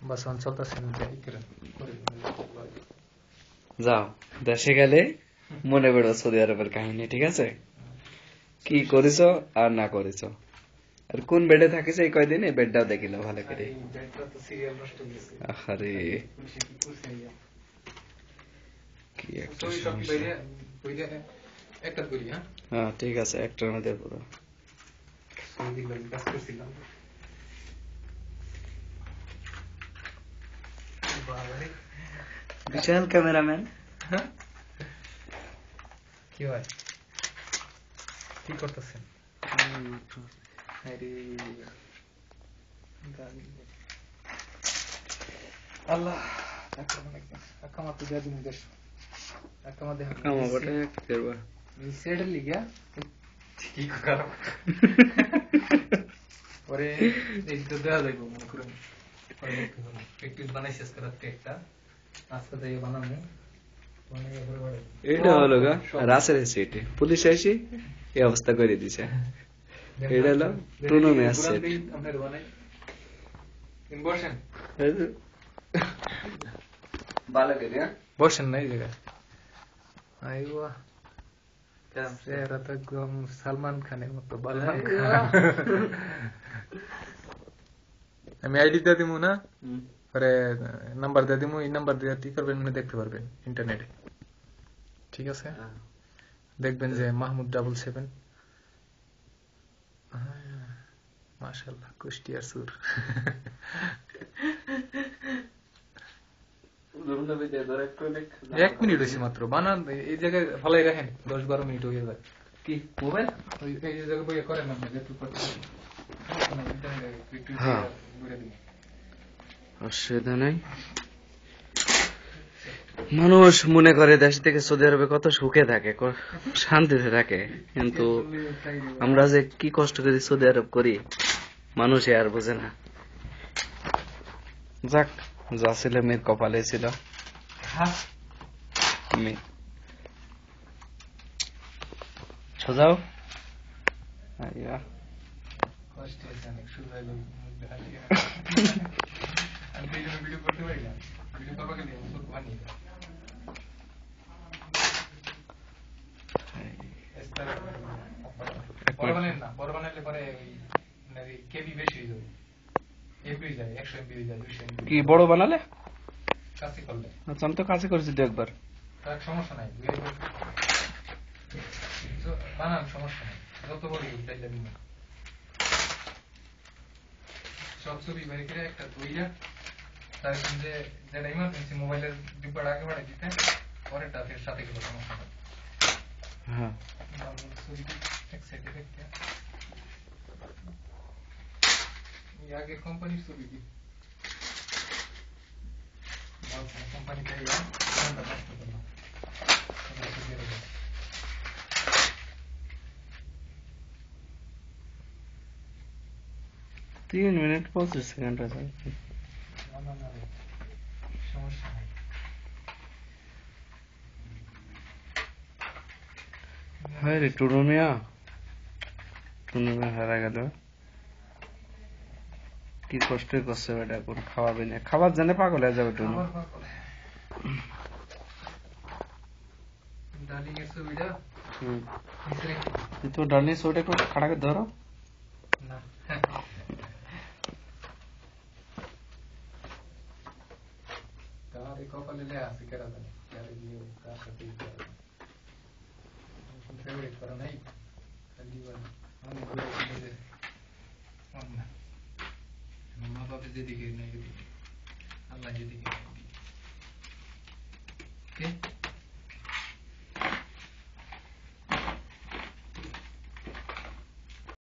বাস চলতেছে যাও দেশে গেলে মনে করো সৌদি আরবের কাহিনী, ঠিক আছে? কি করেছ আর না করেছ, আর কোন বেডে থাকিস এই কয়দিন, এই বেডটাও দেখিল ভালো করে। আরে কি একটা হ্যাঁ ঠিক আছে, একটার মধ্যে পুরো বিশাল ক্যামেরাম্যান। কি হয়, কি করতেছেন? আল্লাহ আকামা তো যা দিন দেশ আকামা দেখ আকামা বটে করবা সেট লিগা ঠিক করা পরে এই তো দেয়া যাইবো মনে করুন প্র্যাকটিস বানাই শেষ করাতে একটা আজকে দিয়ে বানাবো। এটা হলো গা রাসের সিটি পুলিশ এসে এই অবস্থা করে দিছে। এটা হলো টুনু ম্যাচ সেট। আপনার বানাই বসেন ভালো করে বসেন না এই জায়গায়। আইওয়া চেহারা তো একদম সালমান খানের মতো। বালমান খান। আমি আইডি দিয়ে দিব না, পরে নাম্বার দিয়ে দিব, এই নাম্বার দিয়ে কি করবেন মানে দেখতে পারবেন ইন্টারনেটে, ঠিক আছে? দেখবেন যে মাহমুদ 77। মাশাআল্লাহ কুষ্টিয়ার সুর। এক মিনিট হয়েছে মাত্র, বানান এই জায়গায় ফলাই রাখেন, 10-12 মিনিট হয়ে যায়। কি মোবাইল ওই জায়গায় বইয়ে করেন না যেটুকু অসুবিধা নাই। মানুষ মনে করে দেশ থেকে সৌদি আরবে কত সুখে থাকে, শান্তিতে থাকে, কিন্তু আমরা যে কি কষ্ট করে সৌদি আরব করি মানুষ আর বোঝে না। যাক, যা ছিল মেয়ের কপালে ছিল। সোজাও বড় বানাইলে পরে কেবি বেশি হয়ে যাবে, এমবি যায় 100 এমবি যায় 200 এমবি। কি বড় বানালে কাছে করলে? আচ্ছা আমি তো কাছে করেছি তো একবার। তার সমস্যা নাই, বানান সমস্যা নাই, যত বড় চাইলে দিন সব ছবি বের করে একটা তৈরি তার যে যেটা ইমার্জেন্সি মোবাইলের ডিব্বাটা আগে বাড়াই দিতে, পরেরটা এর সাথে গেলে সমস্যা নাই। হ্যাঁ এক সাইডে দেখতে আগে কোম্পানির ছবি কি কোম্পানি চাই 3 মিনিট 25 সেকেন্ড আছে। সমস্যা নাই। হ্যাঁ রে টুনুমিয়া হারা গেল, কি কষ্ট করছে বেটা, এখন খাওয়াবে না, খাবার জানে পাগল হয়ে যাবে টুনু। তো ডার্লিং সোটা একটু খাড়া করে ধরো না তার কপালে লে আছে কেরা জানে কারে দিয়ে কার সাথে ফেভারিট করা নাই খালি আমি ঘুরে ঘুরে না মা বাবা যেদিকে নেই আল্লাহ যেদিকে